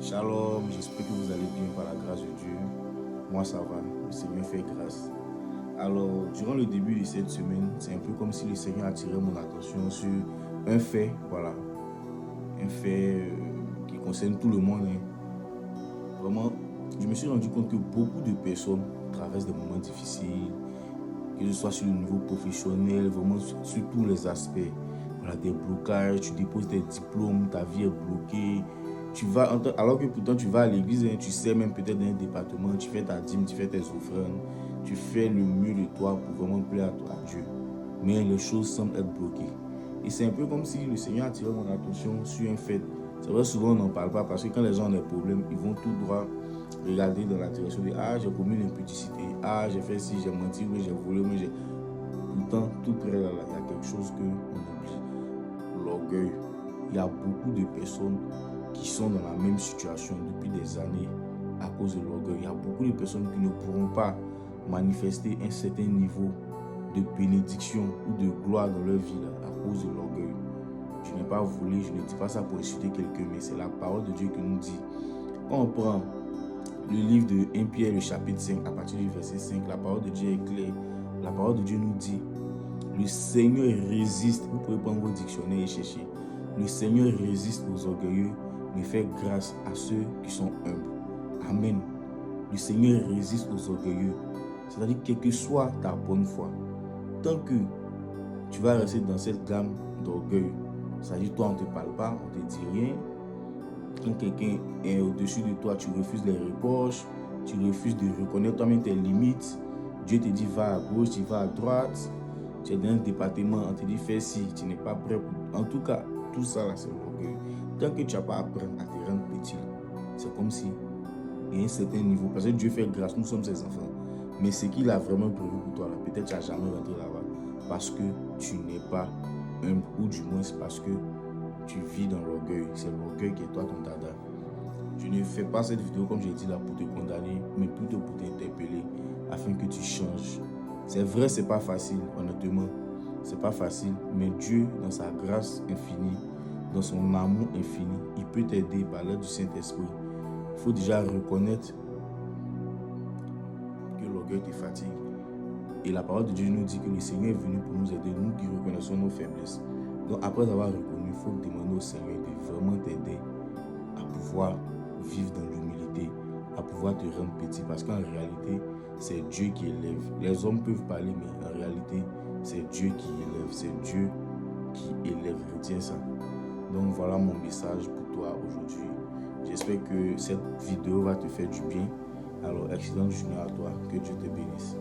Shalom, j'espère que vous allez bien par la grâce de Dieu. Moi ça va, le Seigneur fait grâce. Alors, durant le début de cette semaine, c'est un peu comme si le Seigneur attirait mon attention sur un fait, voilà. Un fait qui concerne tout le monde. Vraiment, je me suis rendu compte que beaucoup de personnes traversent des moments difficiles, que ce soit sur le niveau professionnel, vraiment sur tous les aspects. Voilà, des blocages, tu déposes tes diplômes, ta vie est bloquée. Alors que pourtant tu vas à l'église, tu sais même peut-être dans un département, tu fais ta dîme, tu fais tes offrandes, tu fais le mieux de toi pour vraiment plaire à Dieu. Mais les choses semblent être bloquées. Et c'est un peu comme si le Seigneur attirait mon attention sur un fait. C'est vrai, souvent on n'en parle pas parce que quand les gens ont des problèmes, ils vont tout droit regarder dans la direction de ah, j'ai commis l'impudicité, ah, j'ai fait ci, j'ai menti, mais j'ai volé, mais j'ai. Pourtant, tout près là, il y a quelque chose qu'on oublie. L'orgueil. Il y a beaucoup de personnes qui sont dans la même situation depuis des années à cause de l'orgueil. Il y a beaucoup de personnes qui ne pourront pas manifester un certain niveau de bénédiction ou de gloire dans leur vie là, à cause de l'orgueil. Je n'ai pas volé, je ne dis pas ça pour insulter quelqu'un, mais c'est la parole de Dieu qui nous dit. Quand on prend le livre de 1 Pierre, le chapitre 5, à partir du verset 5, la parole de Dieu est claire. La parole de Dieu nous dit, le Seigneur résiste, vous pouvez prendre vos dictionnaires et chercher. Le Seigneur résiste aux orgueilleux, mais fait grâce à ceux qui sont humbles. Amen. Le Seigneur résiste aux orgueilleux. C'est-à-dire, quelle que soit ta bonne foi, tant que tu vas rester dans cette gamme d'orgueil, c'est-à-dire, toi, on ne te parle pas, on ne te dit rien. Quand quelqu'un est au-dessus de toi, tu refuses les reproches, tu refuses de reconnaître toi-même tes limites. Dieu te dit, va à gauche, tu vas à droite. Tu es dans un département, on te dit, fais ci, tu n'es pas prêt. En tout cas, tout ça, là, c'est l'orgueil. Tant que tu n'as pas appris à te rendre petit, c'est comme si, il y a un certain niveau, parce que Dieu fait grâce, nous sommes ses enfants. Mais ce qu'il a vraiment prévu pour toi, là, peut-être tu n'as jamais rentré là-bas, parce que tu n'es pas humble, ou du moins c'est parce que tu vis dans l'orgueil. C'est l'orgueil qui est toi ton dada. Je ne fais pas cette vidéo, comme j'ai dit là, pour te condamner, mais plutôt pour t'interpeller, afin que tu changes. C'est vrai, c'est pas facile, honnêtement. C'est pas facile, mais Dieu, dans sa grâce infinie, dans son amour infini, il peut t'aider par l'aide du Saint-Esprit. Il faut déjà reconnaître que l'orgueil te fatigue. Et la parole de Dieu nous dit que le Seigneur est venu pour nous aider, nous qui reconnaissons nos faiblesses. Donc après avoir reconnu, il faut demander au Seigneur de vraiment t'aider à pouvoir vivre dans l'humilité, à pouvoir te rendre petit. Parce qu'en réalité, c'est Dieu qui élève. Les hommes peuvent parler, mais en réalité, c'est Dieu qui élève. C'est Dieu qui élève. Retiens ça. Donc voilà mon message pour toi aujourd'hui. J'espère que cette vidéo va te faire du bien. Alors, excellente journée à toi. Que Dieu te bénisse.